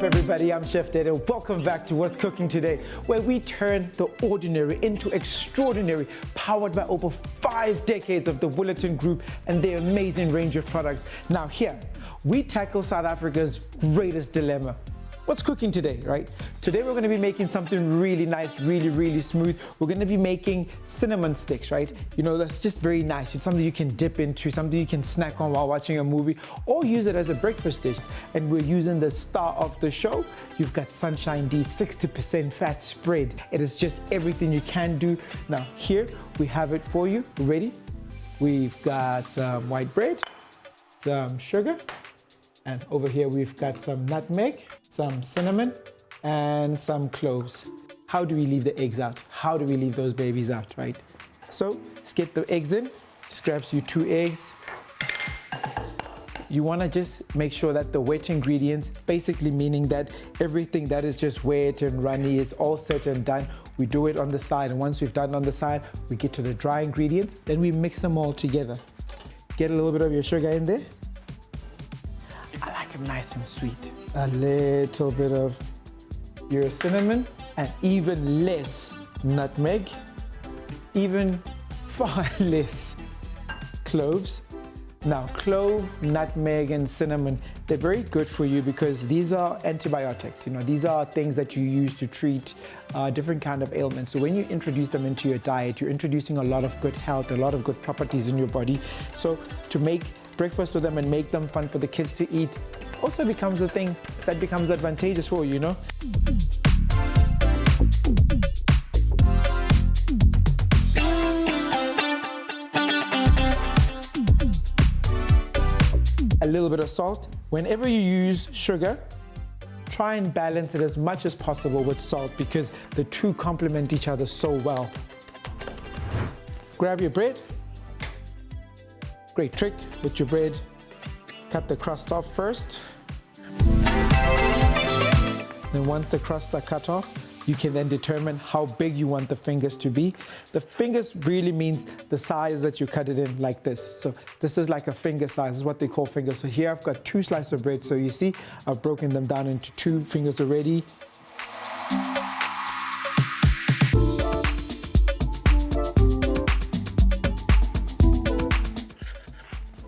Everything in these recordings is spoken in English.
everybody? I'm Chef Dede. Welcome back to What's Cooking Today, where we turn the ordinary into extraordinary, powered by over 5 decades of the Willerton Group and their amazing range of products. Now here, we tackle South Africa's greatest dilemma. What's cooking today, right? Today we're going to be making something really nice, really smooth. We're going to be making cinnamon sticks, right? You know, that's just very nice. It's something you can dip into, something you can snack on while watching a movie, or use it as a breakfast dish. And we're using the star of the show. You've got Sunshine D 60% fat spread. It is just everything you can do. Now here we have it for you. Ready? We've got some white bread, some sugar, and over here we've got some nutmeg, some cinnamon, and some cloves. How do we leave the eggs out? How do we leave those babies out, right? So let's get the eggs in. Just grabs you 2 eggs. You want to just make sure that the wet ingredients, basically meaning that everything that is just wet and runny is all set and done. We do it on the side, and once we've done it on the side, we get to the dry ingredients, then we mix them all together. Get a little bit of your sugar in there. I like it nice and sweet. A little bit of your cinnamon, and even less nutmeg, even far less cloves. Now, clove, nutmeg, and cinnamon, they're very good for you because these are antibiotics. You know, these are things that you use to treat different kind of ailments. So when you introduce them into your diet, you're introducing a lot of good health, a lot of good properties in your body. So to make breakfast with them and make them fun for the kids to eat also becomes a thing that becomes advantageous for you, you know? A little bit of salt. Whenever you use sugar, try and balance it as much as possible with salt because the two complement each other so well. Grab your bread. Great trick with your bread. Cut the crust off first. Then once the crusts are cut off, you can then determine how big you want the fingers to be. The fingers really means the size that you cut it in, like this. So this is like a finger size, this is what they call fingers. So here I've got 2 slices of bread. So you see, I've broken them down into 2 fingers already.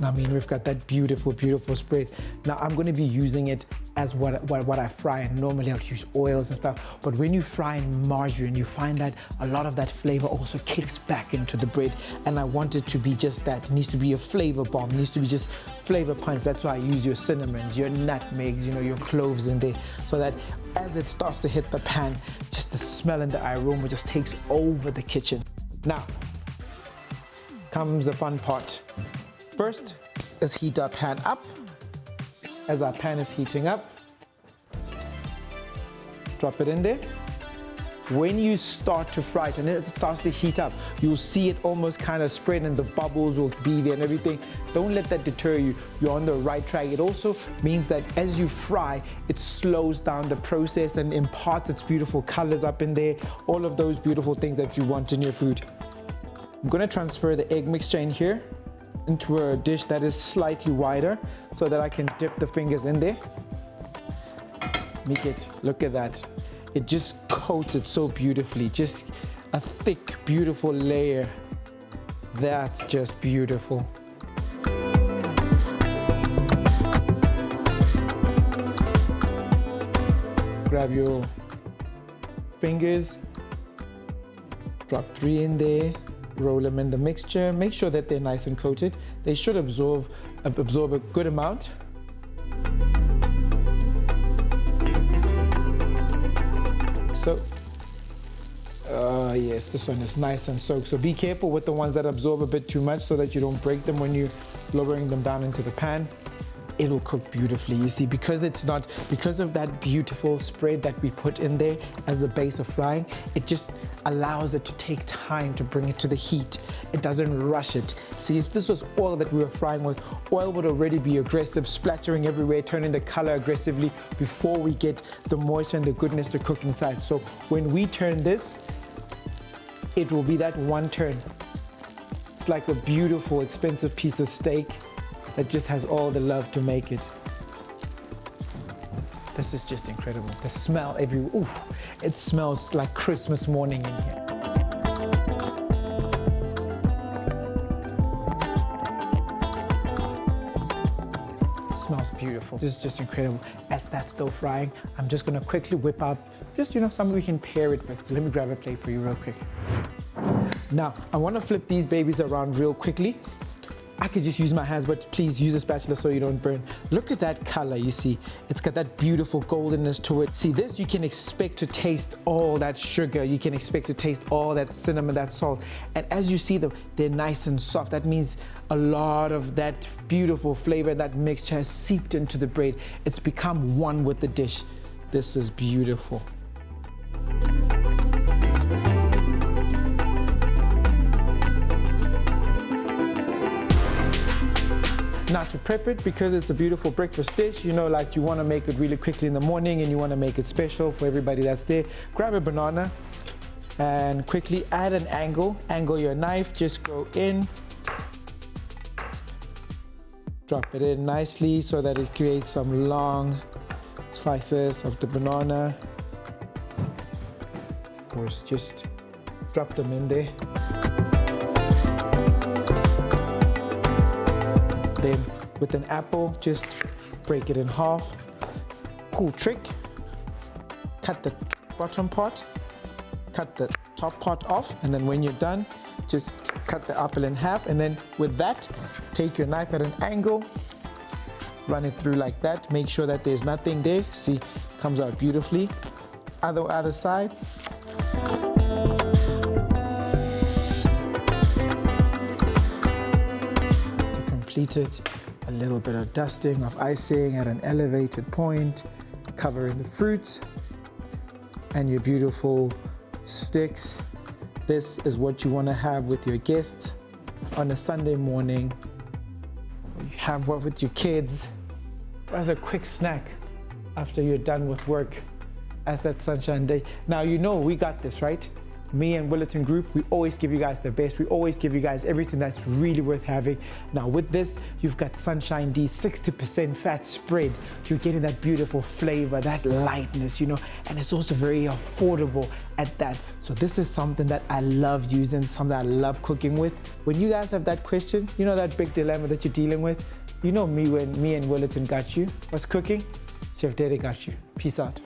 I mean, we've got that beautiful spread. Now I'm going to be using it as what I fry, and normally I would use oils and stuff. But when you fry in margarine, you find that a lot of that flavor also kicks back into the bread. And I want it to be just that. It needs to be a flavor bomb. It needs to be just flavor punch. That's why I use your cinnamons, your nutmegs, you know, your cloves in there, so that as it starts to hit the pan, just the smell and the aroma just takes over the kitchen. Now comes the fun part. First, let's heat our pan up. As our pan is heating up, drop it in there. When you start to fry it and it starts to heat up, you'll see it almost kind of spread and the bubbles will be there and everything. Don't let that deter you. You're on the right track. It also means that as you fry, it slows down the process and imparts its beautiful colors up in there, all of those beautiful things that you want in your food. I'm going to transfer the egg mixture in here into a dish that is slightly wider so that I can dip the fingers in there. Make it, look at that. It just coats it so beautifully. Just a thick, beautiful layer. That's just beautiful. Grab your fingers, drop 3 in there. Roll them in the mixture. Make sure that they're nice and coated. They should absorb a good amount. So, yes, this one is nice and soaked. So be careful with the ones that absorb a bit too much so that you don't break them when you're lowering them down into the pan. It'll cook beautifully. You see, because of that beautiful spread that we put in there as the base of frying, it just allows it to take time to bring it to the heat. It doesn't rush it. See, if this was oil that we were frying with, oil would already be aggressive, splattering everywhere, turning the color aggressively before we get the moisture and the goodness to cook inside. So when we turn this, it will be that one turn. It's like a beautiful, expensive piece of steak that just has all the love to make it. This is just incredible. The smell everywhere. Ooh, it smells like Christmas morning in here. Smells beautiful. This is just incredible. As that's still frying, I'm just gonna quickly whip out just, something we can pair it with. So let me grab a plate for you real quick. Now, I wanna flip these babies around real quickly. I could just use my hands, but please use a spatula so you don't burn. Look at that color, you see. It's got that beautiful goldenness to it. See this, you can expect to taste all that sugar. You can expect to taste all that cinnamon, that salt. And as you see them, they're nice and soft. That means a lot of that beautiful flavor, that mixture has seeped into the bread. It's become one with the dish. This is beautiful. Now to prep it, because it's a beautiful breakfast dish, like you want to make it really quickly in the morning and you want to make it special for everybody that's there, grab a banana and quickly add an angle your knife, just go in, drop it in nicely so that it creates some long slices of the banana. Of course, just drop them in there. Then with an apple, just break it in half. Cool trick. Cut the bottom part, cut the top part off, and then when you're done, just cut the apple in half. And then with that, take your knife at an angle, run it through like that. Make sure that there's nothing there. See, comes out beautifully. Other side. It, a little bit of dusting of icing at an elevated point, covering the fruits and your beautiful sticks. This is what you want to have with your guests on a Sunday morning. You have what with your kids as a quick snack after you're done with work as that sunshine day. Now we got this, right? Me and Willerton Group, we always give you guys the best. We always give you guys everything that's really worth having. Now with this, you've got Sunshine D 60% fat spread. You're getting that beautiful flavor, that lightness, and it's also very affordable at that. So this is something that I love using, something I love cooking with. When you guys have that question, that big dilemma that you're dealing with, me and Willerton got you. What's cooking? Chef Derek got you. Peace out.